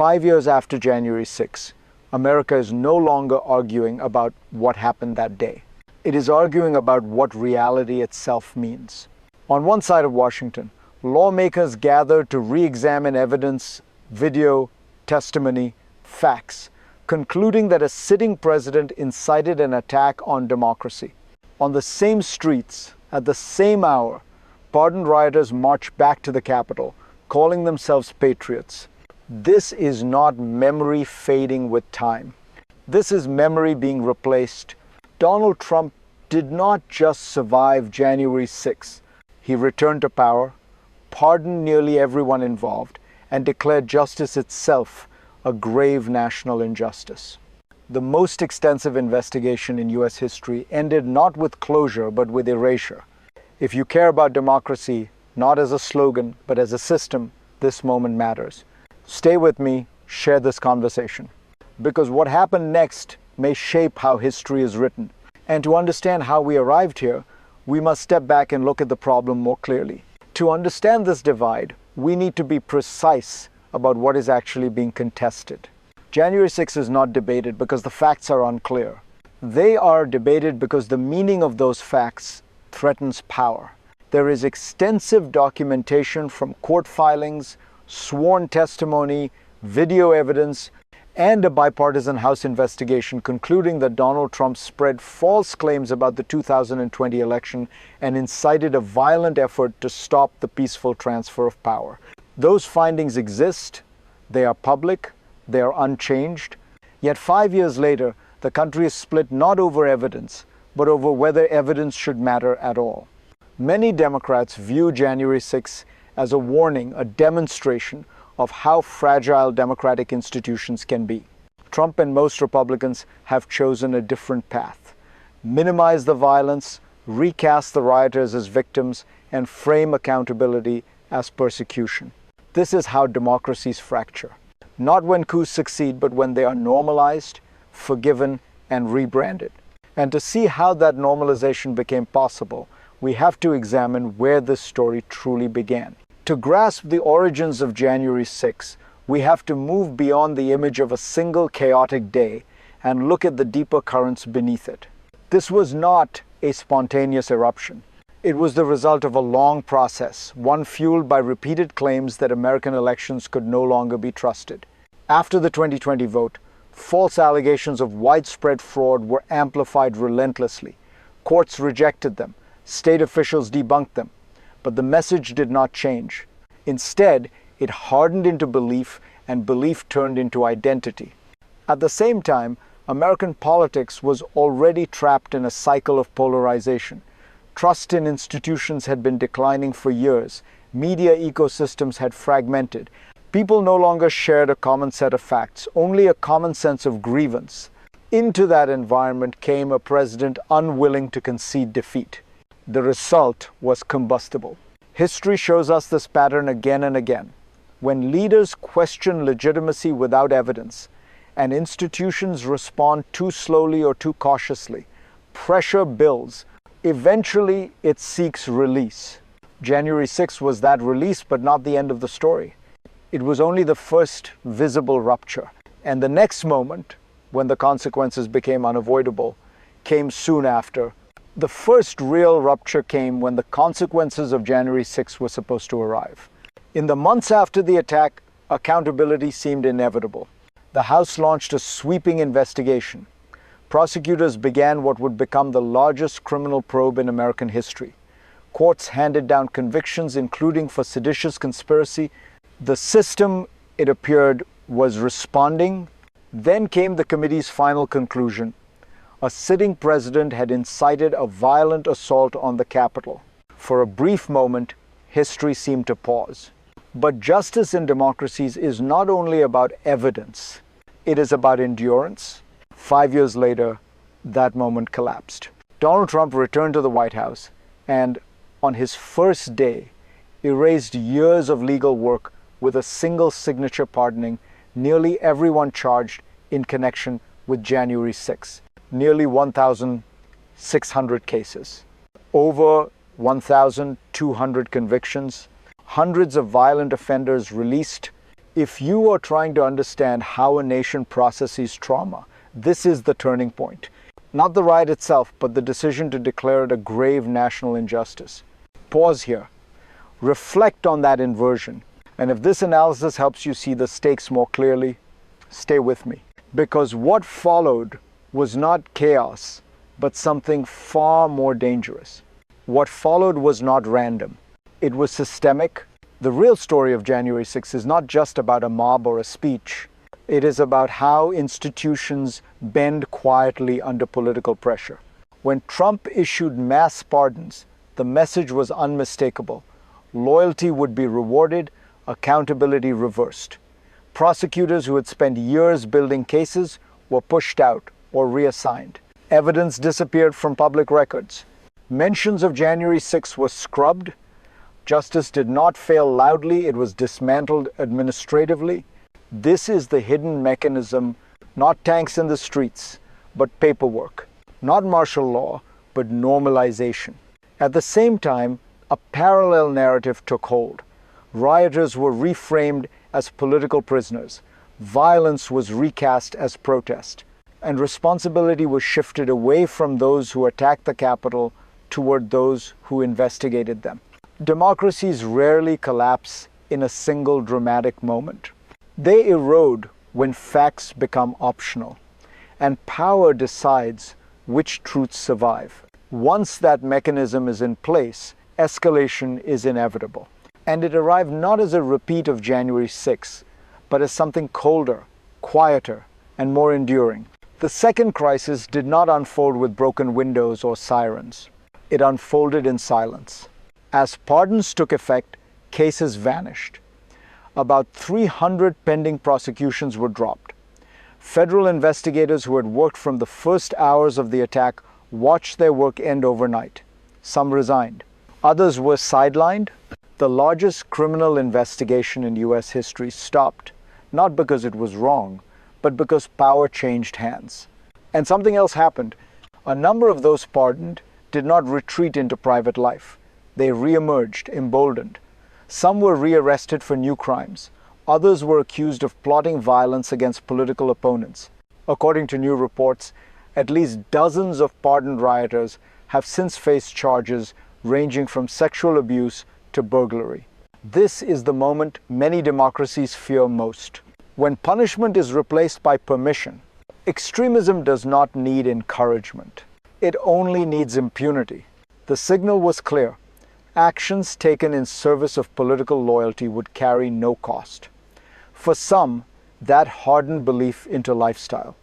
5 years after January 6, America is no longer arguing about what happened that day. It is arguing about what reality itself means. On one side of Washington, lawmakers gather to re-examine evidence, video, testimony, facts, concluding that a sitting president incited an attack on democracy. On the same streets, at the same hour, pardoned rioters march back to the Capitol, calling themselves patriots. This is not memory fading with time. This is memory being replaced. Donald Trump did not just survive January 6. He returned to power, pardoned nearly everyone involved, and declared justice itself a grave national injustice. The most extensive investigation in US history ended not with closure, but with erasure. If you care about democracy, not as a slogan, but as a system, this moment matters. Stay with me, share this conversation. Because what happened next may shape how history is written. And to understand how we arrived here, we must step back and look at the problem more clearly. To understand this divide, we need to be precise about what is actually being contested. January 6 is not debated because the facts are unclear. They are debated because the meaning of those facts threatens power. There is extensive documentation from court filings, sworn testimony, video evidence, and a bipartisan House investigation concluding that Donald Trump spread false claims about the 2020 election and incited a violent effort to stop the peaceful transfer of power. Those findings exist, they are public, they are unchanged. Yet 5 years later, the country is split not over evidence, but over whether evidence should matter at all. Many Democrats view January 6 as a warning, a demonstration of how fragile democratic institutions can be. Trump and most Republicans have chosen a different path. Minimize the violence, recast the rioters as victims, and frame accountability as persecution. This is how democracies fracture. Not when coups succeed, but when they are normalized, forgiven, and rebranded. And to see how that normalization became possible, we have to examine where this story truly began. To grasp the origins of January 6, we have to move beyond the image of a single chaotic day and look at the deeper currents beneath it. This was not a spontaneous eruption. It was the result of a long process, one fueled by repeated claims that American elections could no longer be trusted. After the 2020 vote, false allegations of widespread fraud were amplified relentlessly. Courts rejected them. State officials debunked them. But the message did not change. Instead, it hardened into belief, and belief turned into identity. At the same time, American politics was already trapped in a cycle of polarization. Trust in institutions had been declining for years. Media ecosystems had fragmented. People no longer shared a common set of facts, only a common sense of grievance. Into that environment came a president unwilling to concede defeat. The result was combustible. History shows us this pattern again and again. When leaders question legitimacy without evidence, and institutions respond too slowly or too cautiously, pressure builds. Eventually, it seeks release. January 6 was that release, but not the end of the story. It was only the first visible rupture. And the next moment, when the consequences became unavoidable, came soon after. The first real rupture came when the consequences of January 6 were supposed to arrive. In the months after the attack, accountability seemed inevitable. The House launched a sweeping investigation. Prosecutors began what would become the largest criminal probe in American history. Courts handed down convictions, including for seditious conspiracy. The system, it appeared, was responding. Then came the committee's final conclusion. A sitting president had incited a violent assault on the Capitol. For a brief moment, history seemed to pause. But justice in democracies is not only about evidence, it is about endurance. 5 years later, that moment collapsed. Donald Trump returned to the White House and, on his first day, erased years of legal work with a single signature pardoning nearly everyone charged in connection with January 6. Nearly 1,600 cases, over 1,200 convictions, hundreds of violent offenders released, If you are trying to understand how a nation processes trauma, this is the turning point. Not the riot itself, but the decision to declare it a grave national injustice. Pause here. Reflect on that inversion. And if this analysis helps you see the stakes more clearly, stay with me. Because what followed was not chaos, but something far more dangerous. What followed was not random. It was systemic. The real story of January 6th is not just about a mob or a speech. It is about how institutions bend quietly under political pressure. When Trump issued mass pardons, the message was unmistakable. Loyalty would be rewarded, accountability reversed. Prosecutors who had spent years building cases were pushed out or reassigned. Evidence disappeared from public records. Mentions of January 6th were scrubbed. Justice did not fail loudly, it was dismantled administratively. This is the hidden mechanism, not tanks in the streets, but paperwork. Not martial law, but normalization. At the same time, a parallel narrative took hold. Rioters were reframed as political prisoners. Violence was recast as protest. And responsibility was shifted away from those who attacked the Capitol toward those who investigated them. Democracies rarely collapse in a single dramatic moment. They erode when facts become optional, and power decides which truths survive. Once that mechanism is in place, escalation is inevitable. And it arrived not as a repeat of January 6th, but as something colder, quieter, and more enduring. The second crisis did not unfold with broken windows or sirens. It unfolded in silence. As pardons took effect, cases vanished. About 300 pending prosecutions were dropped. Federal investigators who had worked from the first hours of the attack watched their work end overnight. Some resigned. Others were sidelined. The largest criminal investigation in U.S. history stopped, not because it was wrong, but because power changed hands. And something else happened. A number of those pardoned did not retreat into private life. They reemerged, emboldened. Some were rearrested for new crimes. Others were accused of plotting violence against political opponents. According to new reports, at least dozens of pardoned rioters have since faced charges ranging from sexual abuse to burglary. This is the moment many democracies fear most. When punishment is replaced by permission, extremism does not need encouragement. It only needs impunity. The signal was clear. Actions taken in service of political loyalty would carry no cost. For some, that hardened belief into lifestyle.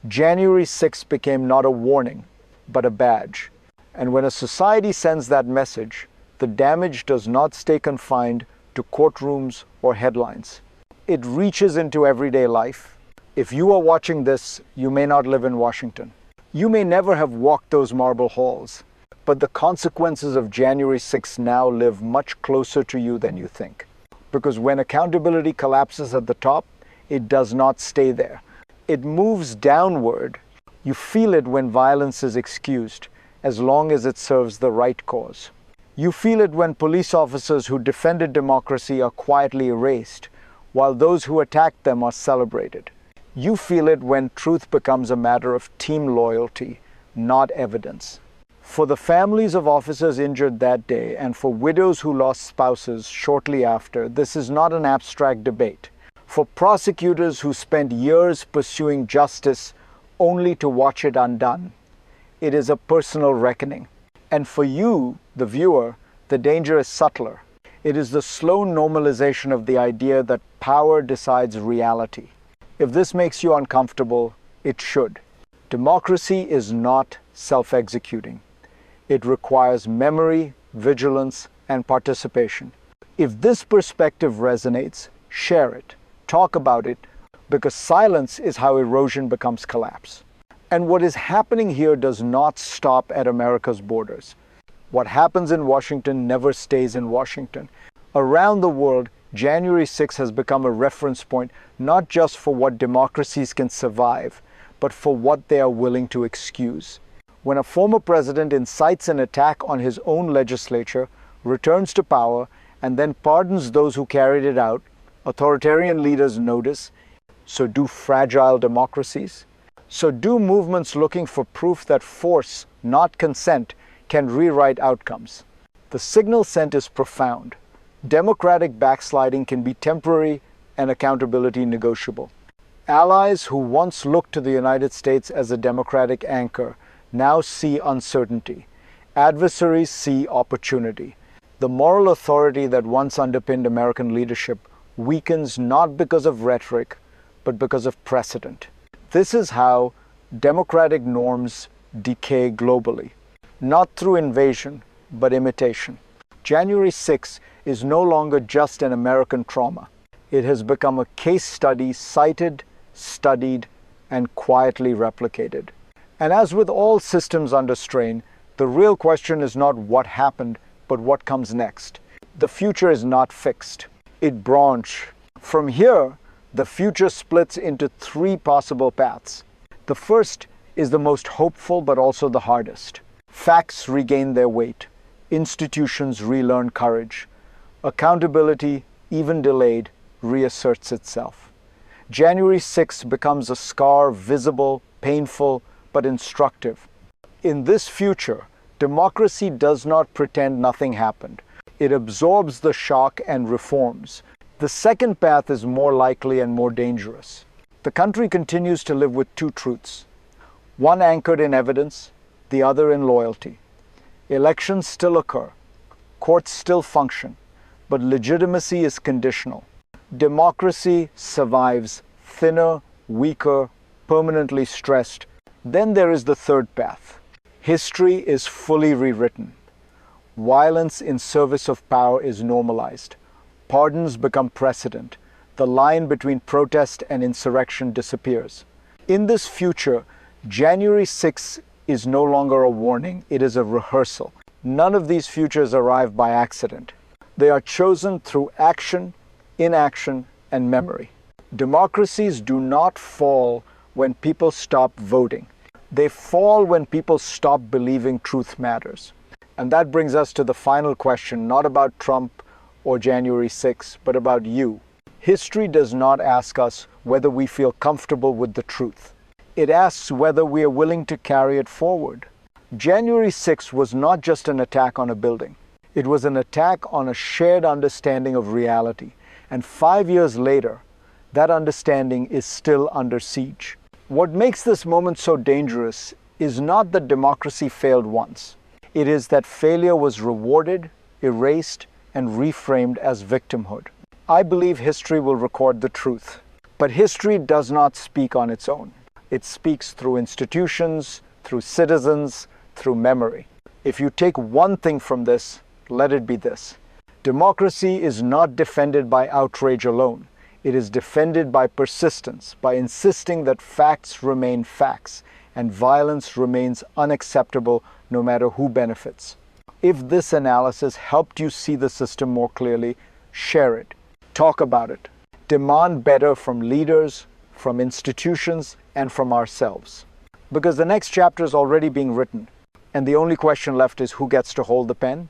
January 6th became not a warning, but a badge. And when a society sends that message, the damage does not stay confined to courtrooms or headlines. It reaches into everyday life. If you are watching this, you may not live in Washington. You may never have walked those marble halls, but the consequences of January 6th now live much closer to you than you think. Because when accountability collapses at the top, it does not stay there. It moves downward. You feel it when violence is excused, as long as it serves the right cause. You feel it when police officers who defended democracy are quietly erased, while those who attacked them are celebrated. You feel it when truth becomes a matter of team loyalty, not evidence. For the families of officers injured that day and for widows who lost spouses shortly after, this is not an abstract debate. For prosecutors who spent years pursuing justice only to watch it undone, it is a personal reckoning. And for you, the viewer, the danger is subtler. It is the slow normalization of the idea that power decides reality. If this makes you uncomfortable, it should. Democracy is not self-executing. It requires memory, vigilance, and participation. If this perspective resonates, share it, talk about it, because silence is how erosion becomes collapse. And what is happening here does not stop at America's borders. What happens in Washington never stays in Washington. Around the world, January 6th has become a reference point not just for what democracies can survive, but for what they are willing to excuse. When a former president incites an attack on his own legislature, returns to power, and then pardons those who carried it out, Authoritarian leaders notice, so do fragile democracies. So do movements looking for proof that force, not consent, can rewrite outcomes. The signal sent is profound. Democratic backsliding can be temporary and accountability negotiable. Allies who once looked to the United States as a democratic anchor now see uncertainty. Adversaries see opportunity. The moral authority that once underpinned American leadership weakens not because of rhetoric, but because of precedent. This is how democratic norms decay globally, not through invasion, but imitation. January 6 is no longer just an American trauma. It has become a case study cited, studied, and quietly replicated. And as with all systems under strain, the real question is not what happened, but what comes next. The future is not fixed. It branches. From here, the future splits into three possible paths. The first is the most hopeful but also the hardest. Facts regain their weight. Institutions relearn courage. Accountability, even delayed, reasserts itself. January 6 becomes a scar, visible, painful, but instructive. In this future, democracy does not pretend nothing happened. It absorbs the shock and reforms. The second path is more likely and more dangerous. The country continues to live with two truths, one anchored in evidence, the other in loyalty. Elections still occur, courts still function, but legitimacy is conditional. Democracy survives thinner, weaker, permanently stressed. Then there is the third path. History is fully rewritten. Violence in service of power is normalized. Pardons become precedent. The line between protest and insurrection disappears. In this future, January 6 is no longer a warning, it is a rehearsal. None of these futures arrive by accident. They are chosen through action, inaction, and memory. Democracies do not fall when people stop voting. They fall when people stop believing truth matters. And that brings us to the final question, not about Trump or January 6, but about you. History does not ask us whether we feel comfortable with the truth. It asks whether we are willing to carry it forward. January 6 was not just an attack on a building. It was an attack on a shared understanding of reality. And 5 years later, that understanding is still under siege. What makes this moment so dangerous is not that democracy failed once. It is that failure was rewarded, erased, and reframed as victimhood. I believe history will record the truth. But history does not speak on its own. It speaks through institutions, through citizens, through memory. If you take one thing from this, let it be this. Democracy is not defended by outrage alone. It is defended by persistence, by insisting that facts remain facts and violence remains unacceptable no matter who benefits. If this analysis helped you see the system more clearly, share it. Talk about it. Demand better from leaders, from institutions, and from ourselves. Because the next chapter is already being written, and the only question left is who gets to hold the pen?